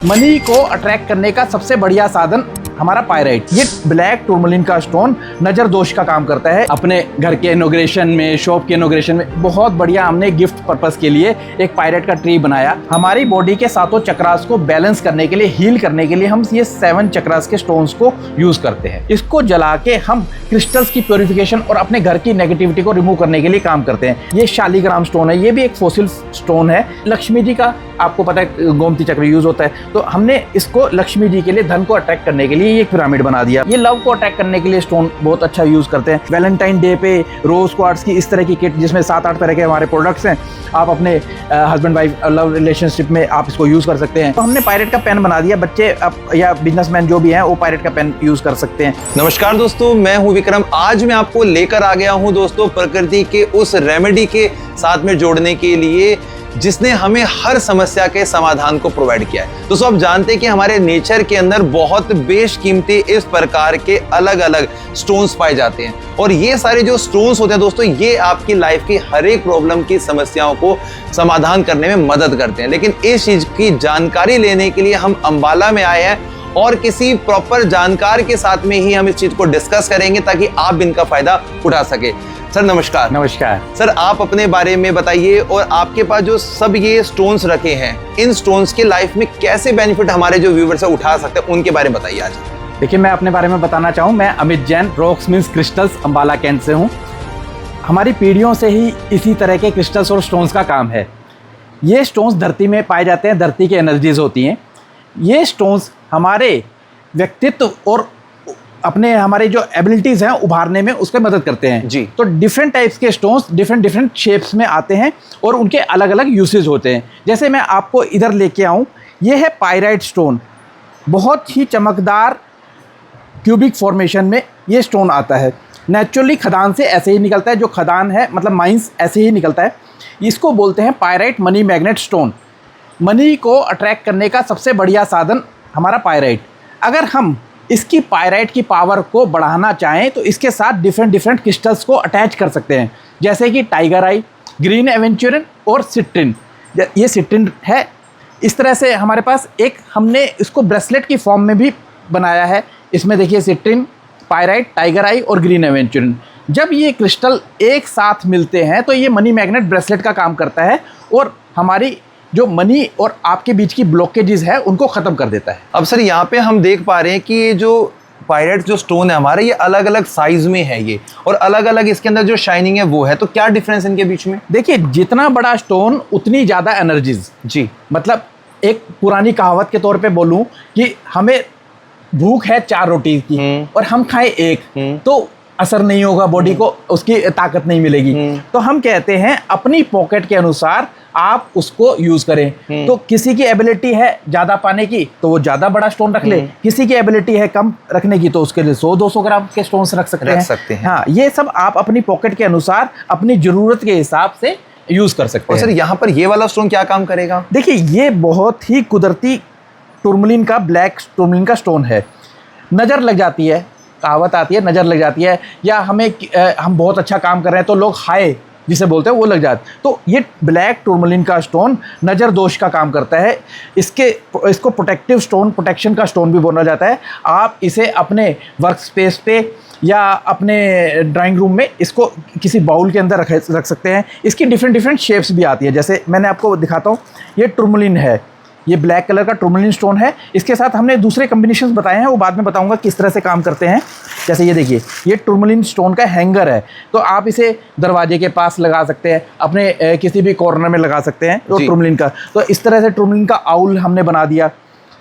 Money को attract करने का सबसे बढ़िया साधन हमारा पायराइट। ये ब्लैक टूरमलिन का स्टोन नजर दोष का काम करता है। अपने घर के इनॉग्रेशन में, शॉप के इनॉग्रेशन में बहुत बढ़िया हमने गिफ्ट पर्पस के लिए एक पायराइट का ट्री बनाया। हमारी बॉडी के सातों चक्रास को बैलेंस करने के लिए, हील करने के लिए हम ये 7 चक्रास के स्टोन्स को यूज करते हैं। इसको जला के हम क्रिस्टल्स की प्योरिफिकेशन और अपने घर की नेगेटिविटी को रिमूव करने के लिए काम करते हैं। ये शालीग्राम स्टोन है, ये भी एक फॉसिल स्टोन है। लक्ष्मी जी का आपको पता है गोमती चक्र यूज होता है, तो हमने इसको लक्ष्मी जी के लिए, धन को अट्रैक्ट करने के लिए ये एक पिरामिड बना दिया। ये लव को अट्रैक्ट करने के लिए स्टोन बहुत अच्छा यूज करते हैं। वैलेंटाइन डे पे रोज क्वार्ट्स की इस तरह की किट जिसमें 7-8 तरह के हमारे प्रोडक्ट्स हैं, आप अपने हस्बैंड वाइफ लव रिलेशनशिप में आप इसको यूज कर सकते हैं। तो हमने पायरेट का पेन बना दिया, बच्चे या बिजनेसमैन जो भी हैं वो पायरेट का पेन यूज कर सकते हैं। नमस्कार दोस्तों, मैं हूं विक्रम। आज मैं आपको लेकर आ गया हूं दोस्तों प्रकृति के उस रेमेडी के साथ में जोड़ने के लिए जिसने हमें हर समस्या के समाधान को प्रोवाइड किया है। दोस्तों आप जानते हैं कि हमारे नेचर के अंदर बहुत बेशकीमती इस प्रकार के अलग अलग स्टोन्स पाए जाते हैं, और ये सारे जो स्टोन्स होते हैं दोस्तों, ये आपकी लाइफ की हर एक प्रॉब्लम की समस्याओं को समाधान करने में मदद करते हैं। लेकिन इस चीज की जानकारी लेने के लिए हम अंबाला में आए हैं और किसी प्रॉपर जानकार के साथ में ही हम इस चीज को डिस्कस करेंगे ताकि आप इनका फायदा उठा सके। सर नमस्कार। नमस्कार सर, आप अपने बारे में बताइए, और आपके पास जो सब ये स्टोन्स रखे हैं, इन स्टोन्स के लाइफ में कैसे बेनिफिट हमारे जो व्यूअर्स है उठा सकते हैं, उनके बारे में बताइए आज। देखिए, मैं अपने बारे में बताना चाहूँ, मैं Amit Jain, rocks means crystals, Ambala Cantt से हूँ। हमारी पीढ़ियों से ही इसी तरह के क्रिस्टल्स और स्टोन्स का काम है। ये स्टोन्स धरती में पाए जाते हैं, धरती की एनर्जीज होती हैं। ये स्टोन्स हमारे व्यक्तित्व और अपने हमारे जो एबिलिटीज़ हैं उभारने में उसके मदद करते हैं जी। तो डिफरेंट टाइप्स के स्टोन्स डिफरेंट शेप्स में आते हैं और उनके अलग अलग यूसेज होते हैं। जैसे मैं आपको इधर लेके आऊँ, ये है पायराइट स्टोन। बहुत ही चमकदार क्यूबिक फॉर्मेशन में ये स्टोन आता है। नेचुरली खदान से ऐसे ही निकलता है, जो खदान है मतलब माइंस ऐसे ही निकलता है। इसको बोलते हैं pyrite money magnet stone. Money को अट्रैक्ट करने का सबसे बढ़िया साधन हमारा पायराइट। अगर हम इसकी पायराइट की पावर को बढ़ाना चाहें तो इसके साथ डिफरेंट क्रिस्टल्स को अटैच कर सकते हैं, जैसे कि टाइगर आई, ग्रीन एवेंचुरिन और सिट्रिन। ये सिट्रिन है। इस तरह से हमारे पास एक हमने इसको ब्रेसलेट की फॉर्म में भी बनाया है। इसमें देखिए सिट्रिन, पायराइट, टाइगर आई और ग्रीन एवेंचुरिन। जब ये क्रिस्टल एक साथ मिलते हैं तो ये मनी मैग्नेट ब्रेसलेट का काम करता है और हमारी जो मनी और आपके बीच की ब्लॉकेजेस है उनको ख़त्म कर देता है। अब सर यहाँ पे हम देख पा रहे हैं कि ये जो पायरेट जो स्टोन है हमारे, ये अलग अलग साइज में है ये, और अलग अलग इसके अंदर जो शाइनिंग है वो है। तो क्या डिफरेंस इनके बीच में? देखिए, जितना बड़ा स्टोन उतनी ज़्यादा एनर्जीज। जी। मतलब एक पुरानी कहावत के तौर पे बोलूँ कि हमें भूख है 4 रोटी की और हम खाएं एक, तो असर नहीं होगा, बॉडी को उसकी ताकत नहीं मिलेगी। तो हम कहते हैं अपनी पॉकेट के अनुसार आप उसको यूज करें। तो किसी की एबिलिटी है ज्यादा पाने की तो वो ज्यादा बड़ा स्टोन रख ले, किसी की एबिलिटी है कम रखने की तो उसके लिए 100-200 ग्राम के स्टोन्स रख सकते हैं। हाँ, ये सब आप अपनी पॉकेट के अनुसार अपनी जरूरत के हिसाब से यूज कर सकते हैं। और सर यहाँ पर ये वाला स्टोन क्या काम करेगा? देखिए, ये बहुत ही कुदरती टूरमलिन का, ब्लैक टूरमलिन का स्टोन है। नजर लग जाती है, कहावत आती है, नज़र लग जाती है, या हम बहुत अच्छा काम कर रहे हैं तो लोग हाय जिसे बोलते हैं वो लग जाते। तो ये ब्लैक टूरमलिन का स्टोन नज़र दोष का काम करता है। इसको प्रोटेक्टिव स्टोन, प्रोटेक्शन का स्टोन भी बोला जाता है। आप इसे अपने वर्क स्पेस पे या अपने ड्राइंग रूम में इसको किसी बाउल के अंदर रख सकते हैं। इसकी डिफरेंट शेप्स भी आती है। जैसे मैंने आपको दिखाता हूँ, ये टूरमलिन है, ये ब्लैक कलर का टूरमलिन स्टोन है। इसके साथ हमने दूसरे कॉम्बिनेशंस बताए हैं, वो बाद में बताऊंगा किस तरह से काम करते हैं। जैसे ये देखिए, ये टूरमलिन स्टोन का हैंगर है, तो आप इसे दरवाजे के पास लगा सकते हैं, अपने किसी भी कॉर्नर में लगा सकते हैं तो टूरमलिन का। तो इस तरह से टूरमलिन का आउल हमने बना दिया।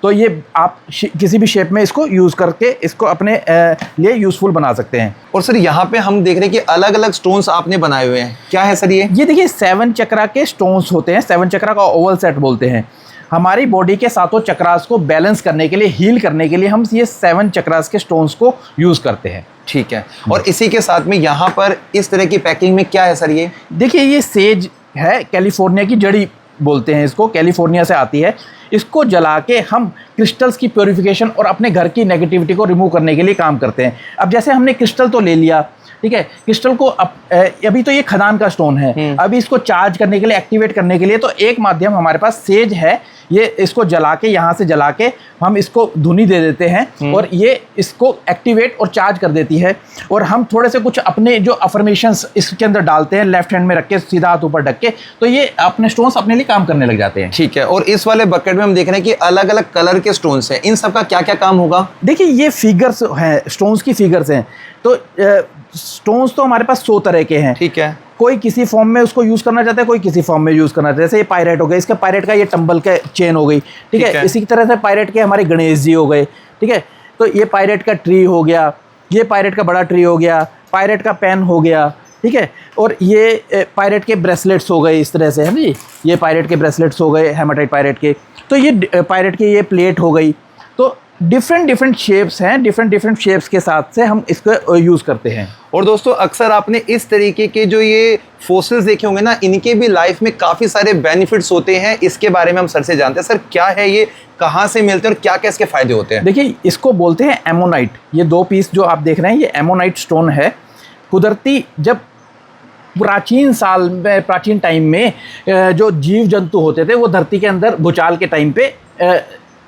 तो ये आप किसी भी शेप में इसको यूज़ करके इसको अपने लिए यूज़फुल बना सकते हैं। और सर यहाँ पे हम देख रहे हैं कि अलग अलग स्टोन्स आपने बनाए हुए हैं। क्या है सर ये देखिए 7 चक्रा के स्टोन्स होते हैं। 7 चक्रा का ओवल सेट बोलते हैं। हमारी बॉडी के सातों चक्रास को बैलेंस करने के लिए, हील करने के लिए हम ये 7 चक्रास के स्टोन्स को यूज़ करते हैं। ठीक है। और इसी के साथ में यहाँ पर इस तरह की पैकिंग में क्या है सर ये? देखिए, ये सेज है, कैलिफोर्निया की जड़ी बोलते हैं इसको, कैलिफोर्निया से आती है। इसको जला के हम क्रिस्टल्स की प्योरिफिकेशन और अपने घर की नेगेटिविटी को रिमूव करने के लिए काम करते हैं। अब जैसे हमने क्रिस्टल तो ले लिया, ठीक है, क्रिस्टल को अभी तो ये खदान का स्टोन है, अभी इसको चार्ज करने के लिए, एक्टिवेट करने के लिए तो एक माध्यम हमारे पास सेज है ये इसको जला के, यहाँ से जला के हम इसको धुनी दे देते हैं और ये इसको एक्टिवेट और चार्ज कर देती है। और हम थोड़े से कुछ अपने जो अफर्मेशंस इसके अंदर डालते हैं, लेफ्ट हैंड में रख के सीधा हाथ ऊपर ढक के, तो ये अपने स्टोन्स अपने लिए काम करने लग जाते हैं। ठीक है, और इस वाले बकेट में हम देख रहे हैं कि अलग अलग कलर के स्टोन्स हैं, इन सब का क्या क्या काम होगा? देखिए ये फिगर्स हैं, स्टोन्स की फिगर्स हैं। तो स्टोन्स तो हमारे पास 100 तरह के हैं। ठीक है, कोई किसी फॉर्म में उसको यूज़ करना चाहता है, कोई किसी फॉर्म में यूज़ करना चाहता है। जैसे ये पायरेट हो गया, इसका पायरेट का ये टंबल का चेन हो गई, ठीक है। इसी तरह से पायरेट के हमारे गणेश जी हो गए, ठीक है। तो ये पायरेट का ट्री हो गया, ये पायरेट का बड़ा ट्री हो गया, पायरेट का पेन हो गया, ठीक है। और ये पायरेट के ब्रेसलेट्स हो गए, इस तरह से है ना जी, ये पायरेट के ब्रेसलेट्स हो गए हेमाटाइट पायरेट के। तो ये पायरेट की ये प्लेट हो गई। तो डिफरेंट शेप्स हैं, डिफरेंट शेप्स के साथ से हम इसको यूज़ करते हैं। और दोस्तों अक्सर आपने इस तरीके के जो ये फॉसिल्स देखे होंगे ना, इनके भी लाइफ में काफ़ी सारे बेनिफिट्स होते हैं। इसके बारे में हम सर से जानते हैं। सर क्या है ये, कहाँ से मिलते हैं और क्या क्या इसके फ़ायदे होते हैं? देखिए इसको बोलते हैं एमोनाइट। ये 2 पीस जो आप देख रहे हैं, ये एमोनाइट स्टोन है। कुदरती जब प्राचीन टाइम में जो जीव जंतु होते थे वो धरती के अंदर भूचाल के टाइम पे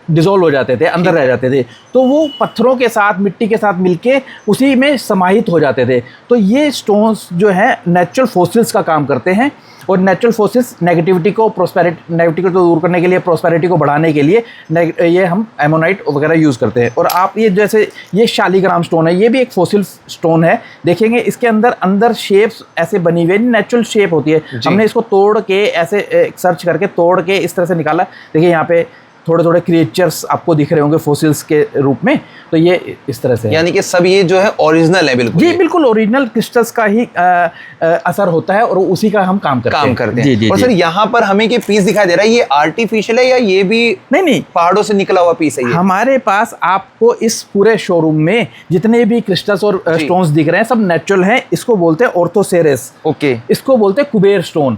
डिज़ोल्व हो जाते थे, अंदर रह जाते थे, तो वो पत्थरों के साथ, मिट्टी के साथ मिलके उसी में समाहित हो जाते थे। तो ये स्टोन्स जो है नेचुरल फॉसिल्स का काम करते हैं। और नेचुरल फोर्सेस नेगेटिविटी को दूर करने के लिए, प्रोस्पेरिटी को बढ़ाने के लिए ये हम एमोनाइट वगैरह यूज़ करते हैं। और आप ये जैसे ये शालीग्राम स्टोन है, ये भी एक फोसिल स्टोन है। देखेंगे इसके अंदर शेप्स ऐसे बनी हुई है, नेचुरल शेप होती है। हमने इसको तोड़ के ऐसे सर्च करके तोड़ के इस तरह से निकाला। देखिए यहाँ पे थोड़े क्रिएचर्स आपको दिख रहे होंगे फोसिल्स के रूप में। तो ये इस तरह से, यानी कि सब ये जो है ओरिजिनल है। बिल्कुल जी, बिल्कुल ओरिजिनल क्रिस्टल्स का ही असर होता है और उसी का हम काम करते हैं। जी, और सर यहाँ पर हमें ये पीस दिखाई दे रहा है, ये आर्टिफिशियल है या ये भी नहीं पहाड़ों से निकला हुआ पीस है? ये हमारे पास आपको इस पूरे शोरूम में जितने भी क्रिस्टल्स और स्टोन्स दिख रहे हैं सब नेचुरल हैं। इसको बोलते हैं ऑर्थोसेरेस। ओके, इसको बोलते हैं कुबेर स्टोन।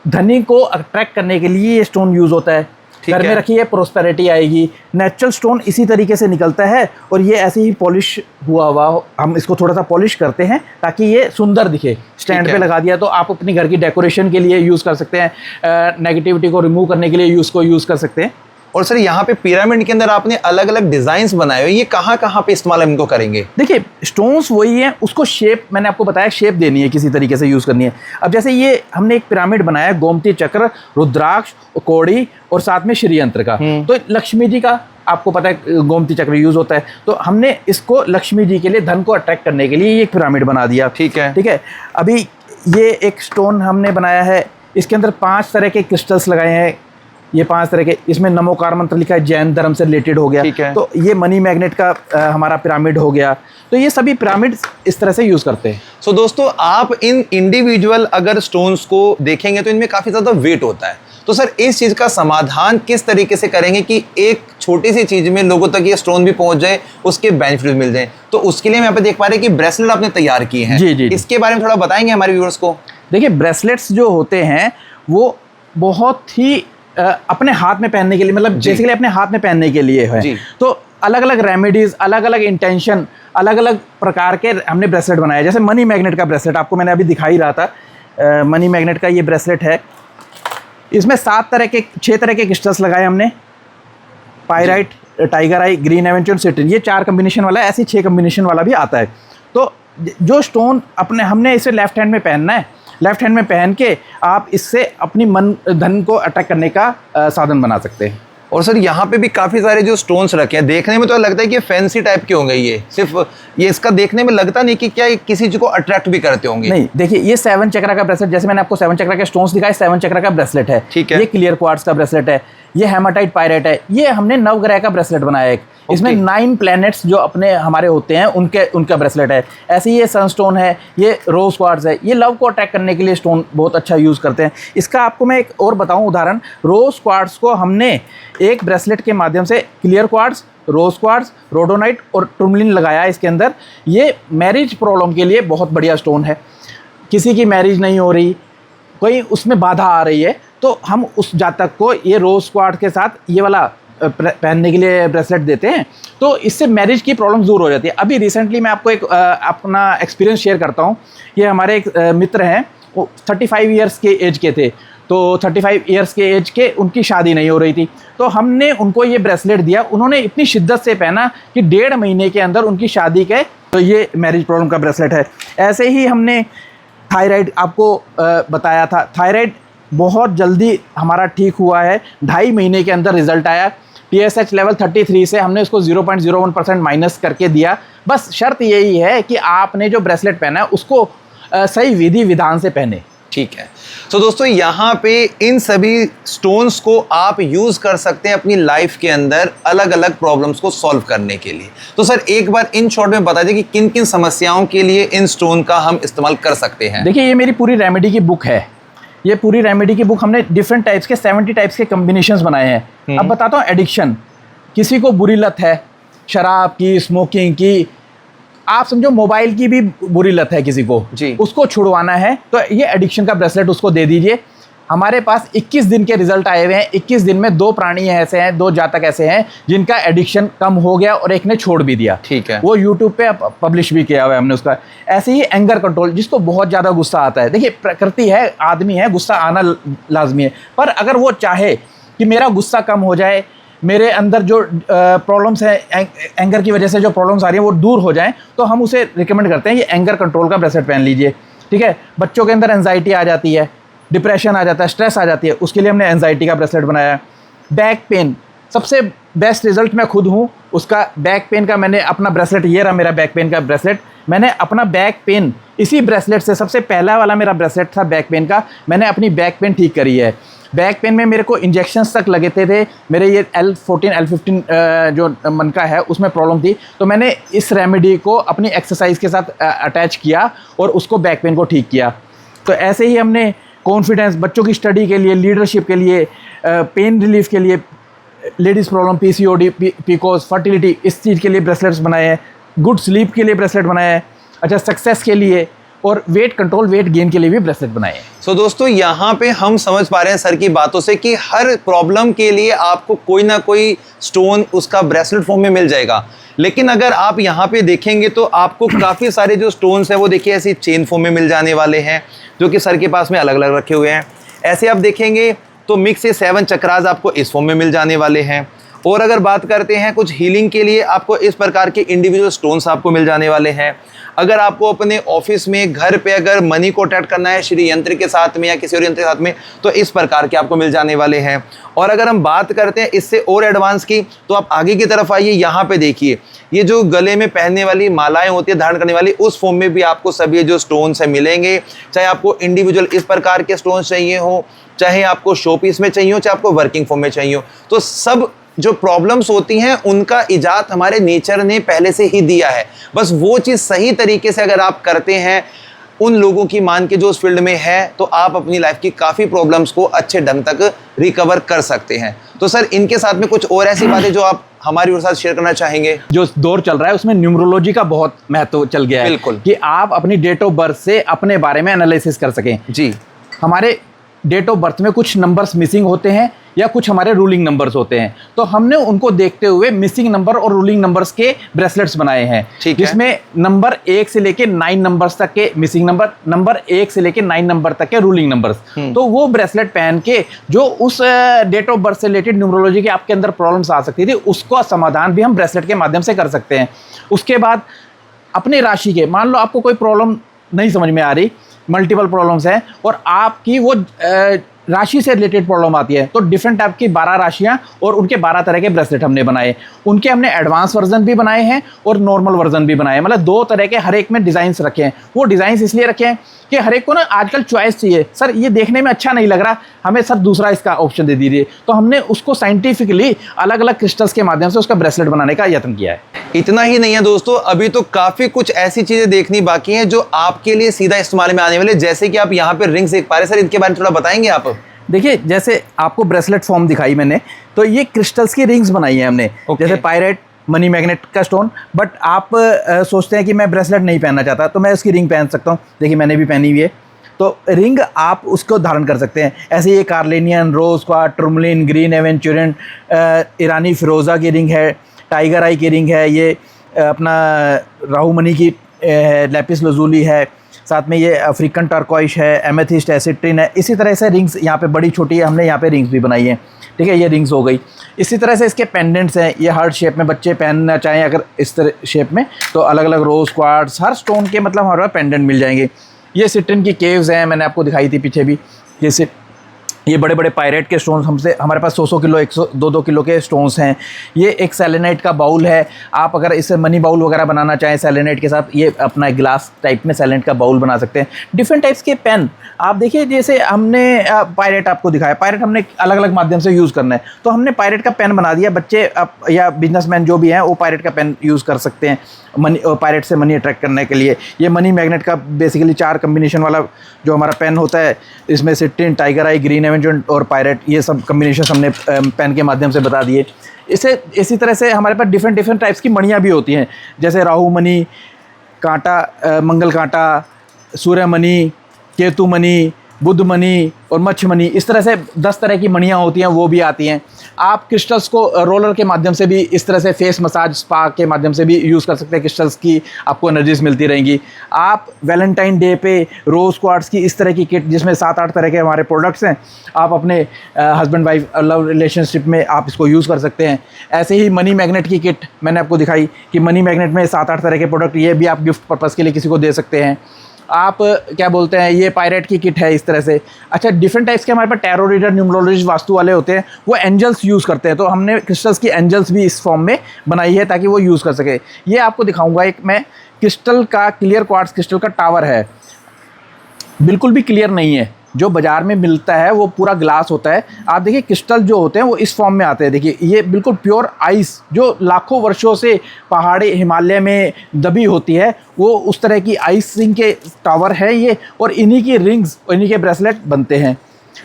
धनी को अट्रैक्ट करने के लिए ये स्टोन यूज होता है। घर में रखिए, प्रोस्पेरिटी आएगी। नेचुरल स्टोन इसी तरीके से निकलता है और ये ऐसे ही पॉलिश हुआ हम इसको थोड़ा सा पॉलिश करते हैं ताकि ये सुंदर दिखे। स्टैंड पे लगा दिया तो आप अपनी घर की डेकोरेशन के लिए यूज़ कर सकते हैं, नेगेटिविटी को रिमूव करने के लिए यूज़ कर सकते हैं। और सर यहाँ पे पिरामिड के अंदर आपने अलग अलग डिजाइन्स बनाए हुए, ये कहाँ कहाँ पे इस्तेमाल हम इनको करेंगे? देखिए स्टोन्स वही है, उसको शेप मैंने आपको बताया, शेप देनी है, किसी तरीके से यूज़ करनी है। अब जैसे ये हमने एक पिरामिड बनाया, गोमती चक्र, रुद्राक्ष, कौड़ी और साथ में श्रीयंत्र का। तो लक्ष्मी जी का आपको पता है गोमती चक्र यूज़ होता है, तो हमने इसको लक्ष्मी जी के लिए, धन को अट्रैक्ट करने के लिए ये एक पिरामिड बना दिया। ठीक है। अभी ये एक स्टोन हमने बनाया है, इसके अंदर 5 तरह के क्रिस्टल्स लगाए हैं। ये 5 तरह के, इसमें नमोकार मंत्र लिखा है, जैन धर्म से रिलेटेड हो गया। तो ये मनी मैग्नेट का हमारा पिरामिड हो गया। तो ये सभी पिरामिड इस तरह से यूज़ करते हैं। सो दोस्तों आप इन इंडिविजुअल अगर स्टोन्स को देखेंगे तो इनमें काफ़ी ज़्यादा वेट होता है। तो सर इस चीज़ का समाधान किस तरीके से करेंगे कि एक छोटी सी चीज़ में लोगों तक ये स्टोन भी पहुंच जाए, उसके बेनिफिट मिल जाए? तो उसके लिए हम यहाँ पे देख पा रहे हैं कि ब्रेसलेट आपने तैयार किए हैं। जी। इसके बारे में थोड़ा बताएंगे हमारे व्यूअर्स को? देखिए ब्रेसलेट्स जो होते हैं वो बहुत ही अपने हाथ में पहनने के लिए, मतलब बेसिकली अपने हाथ में पहनने के लिए है। तो अलग अलग रेमेडीज, अलग अलग इंटेंशन, अलग अलग प्रकार के हमने ब्रेसलेट बनाए। जैसे मनी मैग्नेट का ब्रेसलेट आपको मैंने अभी दिखा ही रहा था। मनी मैग्नेट का ये ब्रेसलेट है, इसमें 6 तरह के क्रिस्टल्स लगाए हमने। पायराइट, टाइगर आई, ग्रीन एवेंचर, सिट्रिन, ये 4 कम्बिनेशन वाला है। ऐसे 6 कम्बिनेशन वाला भी आता है। तो जो स्टोन हमने इसे लेफ्ट हैंड में पहनना है, लेफ्ट हैंड में पहन के आप इससे अपनी धन को अट्रैक्ट करने का साधन बना सकते हैं। और सर यहाँ पे भी काफ़ी सारे जो स्टोन्स रखे हैं, देखने में तो लगता है कि फैंसी टाइप के होंगे। ये सिर्फ ये इसका देखने में लगता नहीं कि क्या किसी चीज़ को अट्रैक्ट भी करते होंगे। नहीं, देखिए ये 7 चक्रा का ब्रेसलेट, जैसे मैंने आपको 7 चक्रा के स्टोन्स दिखाए, 7 चक्रा का ब्रेसलेट है। ठीक है। ये क्लियर क्वार्ट्ज का ब्रेसलेट है, ये हेमाटाइट पायरेट है। ये हमने नवग्रह का ब्रेसलेट बनाया है। इसमें 9 प्लैनेट्स जो अपने हमारे होते हैं उनका ब्रेसलेट है। ऐसे ये सनस्टोन है, ये रोज क्वार्ट्ज है। ये लव को अट्रैक्ट करने के लिए स्टोन बहुत अच्छा यूज़ करते हैं। इसका आपको मैं एक और बताऊं उदाहरण। रोज क्वार्ट्ज को हमने एक ब्रेसलेट के माध्यम से क्लियर क्वार्ट्ज, रोज क्वार्ट्ज, रोडोनाइट और टुर्मलिन लगाया है इसके अंदर। ये मैरिज प्रॉब्लम के लिए बहुत बढ़िया स्टोन है। किसी की मैरिज नहीं हो रही, कोई उसमें बाधा आ रही है, तो हम उस जातक को ये रोज क्वार्ट्ज के साथ ये वाला पहनने के लिए ब्रेसलेट देते हैं। तो इससे मैरिज की प्रॉब्लम दूर हो जाती है। अभी रिसेंटली मैं आपको एक अपना एक्सपीरियंस शेयर करता हूँ। ये हमारे एक मित्र हैं, वो 35 ईयर्स के एज के थे। तो 35 ईयर्स के एज के उनकी शादी नहीं हो रही थी, तो हमने उनको ये ब्रेसलेट दिया। उन्होंने इतनी शिद्दत से पहना कि 1.5 महीने के अंदर उनकी शादी के, तो ये मैरिज प्रॉब्लम का ब्रेसलेट है। ऐसे ही हमने थायराइड आपको बताया था, थायराइड बहुत जल्दी हमारा ठीक हुआ है, 2.5 महीने के अंदर रिजल्ट आया। TSH लेवल 33 से हमने उसको 0.01% माइनस करके दिया। बस शर्त यही है कि आपने जो ब्रेसलेट पहना है उसको सही विधि विधान से पहने। ठीक है। तो दोस्तों यहाँ पे इन सभी स्टोन्स को आप यूज कर सकते हैं अपनी लाइफ के अंदर अलग अलग प्रॉब्लम्स को सॉल्व करने के लिए। तो सर एक बार इन शॉर्ट में बता दीजिए कि किन किन समस्याओं के लिए इन स्टोन का हम इस्तेमाल कर सकते हैं। देखिए, ये मेरी पूरी रेमेडी की बुक है। ये पूरी रेमेडी की बुक हमने डिफरेंट टाइप्स के 70 टाइप्स के कॉम्बिनेशंस बनाए हैं। अब बताता हूँ, एडिक्शन, किसी को बुरी लत है शराब की, स्मोकिंग की, आप समझो मोबाइल की भी बुरी लत है किसी को जी, उसको छुड़वाना है तो ये एडिक्शन का ब्रेसलेट उसको दे दीजिए। हमारे पास 21 दिन के रिजल्ट आए हुए हैं। 21 दिन में 2 प्राणी ऐसे हैं, 2 जातक ऐसे हैं जिनका एडिक्शन कम हो गया और एक ने छोड़ भी दिया। ठीक है, वो यूट्यूब पे पब्लिश भी किया हुआ है हमने उसका। ऐसे ही एंगर कंट्रोल, जिसको बहुत ज़्यादा गुस्सा आता है। देखिए, प्रकृति है, आदमी है, गुस्सा आना लाजमी है, पर अगर वो चाहे कि मेरा गुस्सा कम हो जाए, मेरे अंदर जो प्रॉब्लम्स हैं, एंगर की वजह से जो प्रॉब्लम्स आ रही हैं वो दूर हो जाएं, तो हम उसे रिकमेंड करते हैं ये एंगर कंट्रोल का ब्रेसलेट पहन लीजिए। ठीक है, बच्चों के अंदर एंजाइटी आ जाती है, डिप्रेशन आ जाता है, स्ट्रेस आ जाती है, उसके लिए हमने एंजाइटी का ब्रेसलेट बनाया है। बैक पेन, सबसे बेस्ट रिजल्ट मैं खुद हूँ उसका। बैक पेन का मैंने अपना ब्रेसलेट, ये रहा मेरा बैक पेन का ब्रेसलेट। मैंने अपना बैक पेन इसी ब्रेसलेट से, सबसे पहला वाला मेरा ब्रेसलेट था बैक पेन का, मैंने अपनी बैक पेन ठीक करी है। बैक पेन में मेरे को इंजेक्शंस तक लगे थे, मेरे ये L14 L15 जो मन का है उसमें प्रॉब्लम थी, तो मैंने इस रेमेडी को अपनी एक्सरसाइज के साथ अटैच किया और उसको बैक पेन को ठीक किया। तो ऐसे ही हमने कॉन्फिडेंस, बच्चों की स्टडी के लिए, लीडरशिप के लिए, पेन रिलीफ के लिए, ladies problem, PCOD, PCOS, fertility, इस चीज़ के लिए ब्रेसलेट्स बनाए हैं। गुड स्लीप के लिए ब्रेसलेट बनाया है। अच्छा, सक्सेस के लिए और वेट कंट्रोल, वेट गेन के लिए भी ब्रेसलेट बनाए हैं। सो दोस्तों यहाँ पे हम समझ पा रहे हैं सर की बातों से कि हर प्रॉब्लम के लिए आपको कोई ना कोई स्टोन उसका ब्रेसलेट फॉर्म में मिल जाएगा। लेकिन अगर आप यहाँ पे देखेंगे तो आपको काफ़ी सारे जो स्टोन्स हैं वो देखिए ऐसी चेन फॉर्म में मिल जाने वाले हैं, जो कि सर के पास में अलग अलग रखे हुए हैं। ऐसे आप देखेंगे तो मिक्स से 7 चक्रास आपको इस फॉर्म में मिल जाने वाले हैं। और अगर बात करते हैं कुछ हीलिंग के लिए, आपको इस प्रकार के इंडिविजुअल स्टोन्स आपको मिल जाने वाले हैं। अगर आपको अपने ऑफिस में, घर पे अगर मनी को अटैच करना है श्री यंत्र के साथ में या किसी और यंत्र के साथ में, तो इस प्रकार के आपको मिल जाने वाले हैं। और अगर हम बात करते हैं इससे और एडवांस की, तो आप आगे की तरफ आइए, यहाँ पे देखिए ये जो गले में पहनने वाली मालाएं होती है धारण करने वाली, उस फॉर्म में भी आपको सभी जो स्टोन्स है मिलेंगे। चाहे आपको इंडिविजुअल इस प्रकार के स्टोन्स चाहिए हो, चाहे आपको शो पीस में चाहिए हो, चाहे आपको वर्किंग फॉर्म में चाहिए हो, तो सब जो प्रॉब्लम्स होती हैं उनका इजाद हमारे नेचर ने पहले से ही दिया है। बस वो चीज़ सही तरीके से अगर आप करते हैं, उन लोगों की मान के जो उस फील्ड में है, तो आप अपनी लाइफ की काफ़ी प्रॉब्लम्स को अच्छे ढंग तक रिकवर कर सकते हैं। तो सर इनके साथ में कुछ और ऐसी बातें जो आप हमारी और साथ शेयर करना चाहेंगे? जो दौर चल रहा है उसमें न्यूमरोलॉजी का बहुत महत्व चल गया है। बिल्कुल, कि आप अपनी डेट ऑफ बर्थ से अपने बारे में एनालिसिस कर सकें। जी, हमारे डेट ऑफ बर्थ में कुछ नंबर्स मिसिंग होते हैं या कुछ हमारे रूलिंग नंबर्स होते हैं, तो हमने उनको देखते हुए मिसिंग नंबर और रूलिंग नंबर्स के ब्रेसलेट्स बनाए हैं, जिसमें नंबर 1 से लेके 9 नंबर्स तक के मिसिंग नंबर, नंबर 1 से लेके 9 नंबर तक के रूलिंग नंबर्स। तो वो ब्रेसलेट पहन के जो उस डेट ऑफ बर्थ से रिलेटेड न्यूमरोलॉजी के आपके अंदर प्रॉब्लम्स आ सकती थी, उसका समाधान भी हम ब्रेसलेट के माध्यम से कर सकते हैं। उसके बाद अपनी राशि के, मान लो आपको कोई प्रॉब्लम नहीं समझ में आ रही, मल्टीपल प्रॉब्लम्स हैं और आपकी वो राशि से रिलेटेड प्रॉब्लम आती है, तो डिफरेंट टाइप की 12 राशियां और उनके 12 तरह के ब्रेसलेट हमने बनाए। उनके हमने एडवांस वर्जन भी बनाए हैं और नॉर्मल वर्जन भी बनाए हैं, मतलब 2 तरह के हर एक में डिज़ाइंस रखे हैं। वो डिज़ाइंस इसलिए रखे हैं कि हर एक को ना आजकल चॉइस चाहिए, सर ये देखने में अच्छा नहीं लग रहा, हमें सर दूसरा इसका ऑप्शन दे दीजिए, तो हमने उसको साइंटिफिकली अलग अलग क्रिस्टल्स के माध्यम से उसका ब्रेसलेट बनाने का यत्न किया है। इतना ही नहीं है दोस्तों, अभी तो काफ़ी कुछ ऐसी चीज़ें देखनी बाकी हैं जो आपके लिए सीधा इस्तेमाल में आने वाले, जैसे कि आप यहाँ पे रिंग्स देख पा रहे हैं। सर इनके बारे में थोड़ा बताएंगे आप? देखिए, जैसे आपको ब्रेसलेट फॉर्म दिखाई मैंने, तो ये क्रिस्टल्स की रिंग्स बनाई है हमने। जैसे पायरेट, मनी मैग्नेट का स्टोन, बट आप सोचते हैं कि मैं ब्रेसलेट नहीं पहनना चाहता, तो मैं उसकी रिंग पहन सकता हूँ। देखिए मैंने भी पहनी हुई है, तो रिंग आप उसको धारण कर सकते हैं। ऐसे ये कार्लेनियन, रोज क्वार्ट्ज, टूरमलिन, ग्रीन एवेंचुरिन, ईरानी फिरोज़ा की रिंग है, टाइगर आई की रिंग है, ये अपना राहू मनी की लैपिस लजूली है, साथ में ये अफ्रीकन टर्कोइश है, एमेथिस्ट है, सिट्रिन है। इसी तरह से रिंग्स यहाँ पे बड़ी छोटी हमने यहाँ पे रिंग्स भी बनाई हैं, ठीक है, ये रिंग्स हो गई। इसी तरह से इसके पेंडेंट्स हैं, ये हार्ट शेप में बच्चे पहनना चाहें अगर इस तरह शेप में, तो अलग अलग रोज़ क्वार्ट्स हर स्टोन के मतलब हमारे पास पेंडेंट मिल जाएंगे। ये सिट्रिन की केव्स हैं, मैंने आपको दिखाई थी पीछे भी। जैसे ये बड़े बड़े पायरेट के स्टोन्स हमसे हमारे पास 100 किलो 102 किलो के स्टोन्स हैं। ये एक सेलेनाइट का बाउल है, आप अगर इससे मनी बाउल वगैरह बनाना चाहें सेलेनाइट के साथ, ये अपना ग्लास टाइप में सेलेनाइट का बाउल बना सकते हैं। डिफरेंट टाइप्स के पेन आप देखिए, जैसे हमने पायरेट आपको दिखाया, पायरेट हमने अलग अलग माध्यम से यूज़ करना है तो हमने पायरेट का पेन बना दिया। बच्चे या बिजनेसमैन जो भी हैं वो पायरेट का पेन यूज़ कर सकते हैं मनी, पायरेट से मनी अट्रैक्ट करने के लिए। ये मनी मैग्नेट का बेसिकली 4 कम्बिनेशन वाला जो हमारा पेन होता है, इसमें सिट्रिन, टाइगर आई, ग्रीन एवेंजर और पायरेट, ये सब कम्बिनेशन हमने पेन के माध्यम से बता दिए। इसी तरह से हमारे पास डिफरेंट टाइप्स की मणियाँ भी होती हैं, जैसे राहु मणि, कांटा, मंगल कांटा, सूर्य मणि, केतु मणि, बुध मणि और मच्छ मणि। इस तरह से 10 तरह की मणियाँ होती हैं, वो भी आती हैं। आप क्रिस्टल्स को रोलर के माध्यम से भी, इस तरह से फेस मसाज स्पा के माध्यम से भी यूज़ कर सकते हैं। क्रिस्टल्स की आपको एनर्जीज मिलती रहेंगी। आप वैलेंटाइन डे पे रोज़ क्वार्ट्स की इस तरह की किट, जिसमें 7-8 तरह के हमारे प्रोडक्ट्स हैं, आप अपने हस्बैंड वाइफ लव रिलेशनशिप में आप इसको यूज़ कर सकते हैं। ऐसे ही मनी मैग्नेट की किट मैंने आपको दिखाई कि मनी मैग्नेट में 7-8 तरह के प्रोडक्ट, ये भी आप गिफ्ट पर्पज़ के लिए किसी को दे सकते हैं। आप क्या बोलते हैं, ये पायरेट की किट है इस तरह से। अच्छा, डिफरेंट टाइप्स के हमारे पास टैरो रीडर, न्यूमरोलॉजिस्ट, वास्तु वाले होते हैं, वो एंजल्स यूज़ करते हैं, तो हमने क्रिस्टल्स की एंजल्स भी इस फॉर्म में बनाई है ताकि वो यूज़ कर सके। ये आपको दिखाऊंगा एक मैं, क्रिस्टल का क्लियर क्वार्ट्ज क्रिस्टल का टावर है, बिल्कुल भी क्लियर नहीं है। जो बाज़ार में मिलता है वो पूरा ग्लास होता है। आप देखिए क्रिस्टल जो होते हैं वो इस फॉर्म में आते हैं। देखिए ये बिल्कुल प्योर आइस जो लाखों वर्षों से पहाड़ी हिमालय में दबी होती है, वो उस तरह की आइसिंग के टावर है ये, और इन्हीं की रिंग्स, इन्हीं के ब्रेसलेट बनते हैं,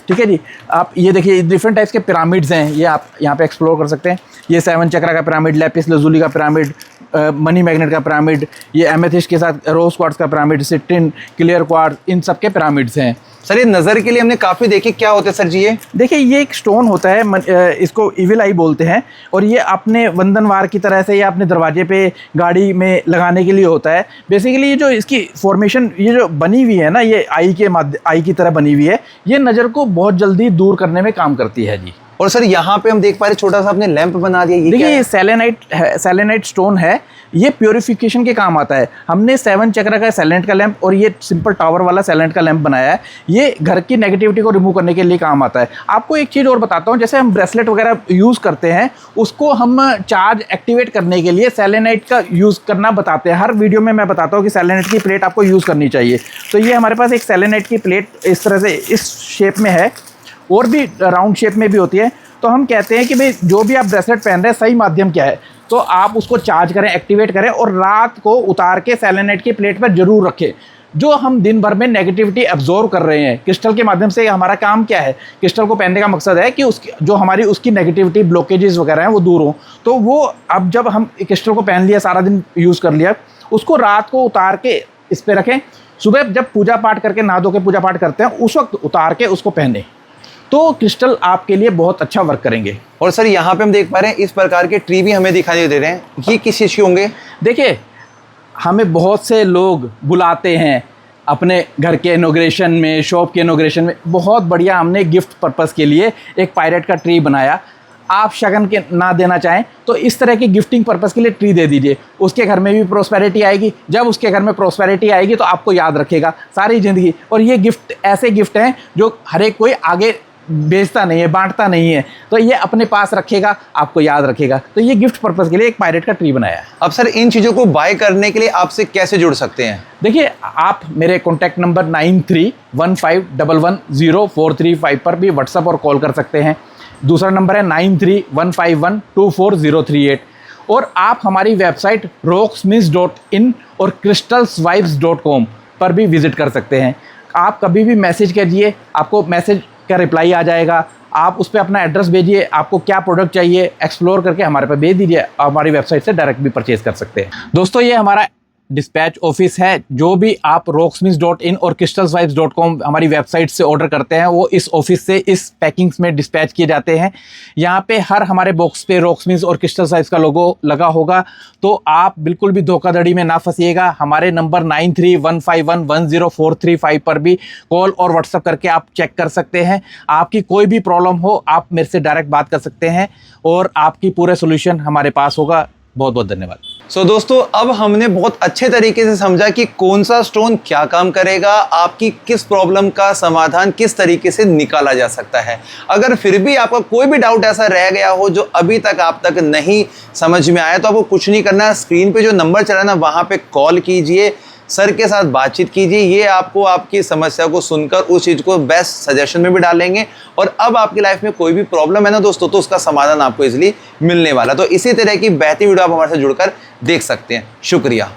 ठीक है जी। आप ये देखिए डिफरेंट टाइप्स के पिरामिड्स हैं, ये आप यहाँ पे एक्सप्लोर कर सकते हैं। ये 7 चक्रा का पिरामिड, लैपिस लजुली का पिरामिड, मनी मैग्नेट का पिरामिड, ये एमेथिस्ट के साथ रोज क्वार्ट्ज का पिरामिड, सिट्रिन, क्लियर क्वार्ट्ज, इन सब के पिरामिड्स हैं। सर ये नज़र के लिए हमने काफ़ी देखे, क्या होता है सर जी ये? देखिए ये एक स्टोन होता है, इसको इविल आई बोलते हैं, और ये अपने वंदनवार की तरह से या अपने दरवाजे पे गाड़ी में लगाने के लिए होता है। बेसिकली ये जो इसकी फॉर्मेशन ये जो बनी हुई है ना, ये आई की तरह बनी हुई है, ये नज़र को बहुत जल्दी दूर करने में काम करती है जी। और सर यहाँ पे हम देख पा रहे छोटा सा आपने लैंप बना दिया, ये देखिए ये सेलेनाइट स्टोन है, ये प्योरिफिकेशन के काम आता है। हमने 7 चक्र का सेलेनाइट का लैंप और ये सिंपल टावर वाला सेलेनाइट का लैंप बनाया है, ये घर की नेगेटिविटी को रिमूव करने के लिए काम आता है। आपको एक चीज़ और बताता हूँ, जैसे हम ब्रेसलेट वगैरह यूज़ करते हैं, उसको हम चार्ज एक्टिवेट करने के लिए सेलेनाइट का यूज़ करना बताते हैं। हर वीडियो में मैं बताता हूँ कि सेलेनाइट की प्लेट आपको यूज़ करनी चाहिए। तो ये हमारे पास एक सेलेनाइट की प्लेट इस तरह से इस शेप में है, और भी राउंड शेप में भी होती है। तो हम कहते हैं कि भाई जो भी आप ब्रेसलेट पहन रहे हैं, सही माध्यम क्या है, तो आप उसको चार्ज करें, एक्टिवेट करें, और रात को उतार के सेलेनाइट की प्लेट पर जरूर रखें। जो हम दिन भर में नेगेटिविटी एब्जॉर्व कर रहे हैं क्रिस्टल के माध्यम से, हमारा काम क्या है, क्रिस्टल को पहनने का मकसद है कि उसकी जो हमारी उसकी नेगेटिविटी ब्लॉकेजेस वगैरह हैं वो दूर हों। तो वो अब जब हम क्रिस्टल को पहन लिया, सारा दिन यूज़ कर लिया, उसको रात को उतार के इस पर रखें, सुबह जब पूजा पाठ करके नहा धो के पूजा पाठ करते हैं उस वक्त उतार के उसको पहने, तो क्रिस्टल आपके लिए बहुत अच्छा वर्क करेंगे। और सर यहाँ पे हम देख पा रहे हैं इस प्रकार के ट्री भी हमें दिखाई दे रहे हैं, ये किस चीज़ के होंगे? देखिए हमें बहुत से लोग बुलाते हैं अपने घर के इनॉग्रेशन में, शॉप के इनॉग्रेशन में। बहुत बढ़िया हमने गिफ्ट पर्पज़ के लिए एक पायरेट का ट्री बनाया। आप शगन के ना देना चाहें तो इस तरह की गिफ्टिंग पर्पज़ के लिए ट्री दे दीजिए, उसके घर में भी प्रोस्पेरिटी आएगी। जब उसके घर में प्रोस्पेरिटी आएगी तो आपको याद रखेगा सारी ज़िंदगी। और ये गिफ्ट ऐसे गिफ्ट हैं जो हर एक कोई आगे बेचता नहीं है, बांटता नहीं है, तो ये अपने पास रखेगा, आपको याद रखेगा। तो ये गिफ्ट पर्पज़ के लिए एक पायरेट का ट्री बनाया है। अब सर इन चीज़ों को बाय करने के लिए आपसे कैसे जुड़ सकते हैं? देखिए आप मेरे कॉन्टैक्ट नंबर 9315110435 पर भी व्हाट्सअप और कॉल कर सकते हैं। दूसरा नंबर है 9315124038। और आप हमारी वेबसाइट rocksmiths.in और crystalsvibes.com पर भी विज़िट कर सकते हैं। आप कभी भी मैसेज कीजिए, आपको मैसेज का रिप्लाई आ जाएगा। आप उस पर अपना एड्रेस भेजिए, आपको क्या प्रोडक्ट चाहिए एक्सप्लोर करके हमारे पे भेज दीजिए। हमारी वेबसाइट से डायरेक्ट भी परचेज कर सकते हैं। दोस्तों ये हमारा डिस्पैच ऑफिस है। जो भी आप rocksmiths.in और crystalsvibes.com हमारी वेबसाइट से ऑर्डर करते हैं वो इस ऑफिस से इस पैकिंग्स में डिस्पैच किए जाते हैं। यहाँ पे हर हमारे बॉक्स पे रॉकस्मिथ्स और क्रिस्टल्स वाइब्स का लोगो लगा होगा, तो आप बिल्कुल भी धोखाधड़ी में ना फंसिएगा। हमारे नंबर 9315110435 पर भी कॉल और व्हाट्सएप करके आप चेक कर सकते हैं। आपकी कोई भी प्रॉब्लम हो आप मेरे से डायरेक्ट बात कर सकते हैं और आपकी पूरे सोल्यूशन हमारे पास होगा। बहुत बहुत धन्यवाद। दोस्तों, अब हमने बहुत अच्छे तरीके से समझा कि कौन सा स्टोन क्या काम करेगा, आपकी किस प्रॉब्लम का समाधान किस तरीके से निकाला जा सकता है। अगर फिर भी आपका कोई भी डाउट ऐसा रह गया हो जो अभी तक आप तक नहीं समझ में आया, तो आपको कुछ नहीं करना है, स्क्रीन पे जो नंबर चला है ना वहां पे कॉल कीजिए, सर के साथ बातचीत कीजिए। ये आपको आपकी समस्या को सुनकर उस चीज को बेस्ट सजेशन में भी डालेंगे और अब आपकी लाइफ में कोई भी प्रॉब्लम है ना दोस्तों, तो उसका समाधान आपको इजीली मिलने वाला। तो इसी तरह की बेहतरीन वीडियो आप हमारे साथ जुड़कर देख सकते हैं। शुक्रिया।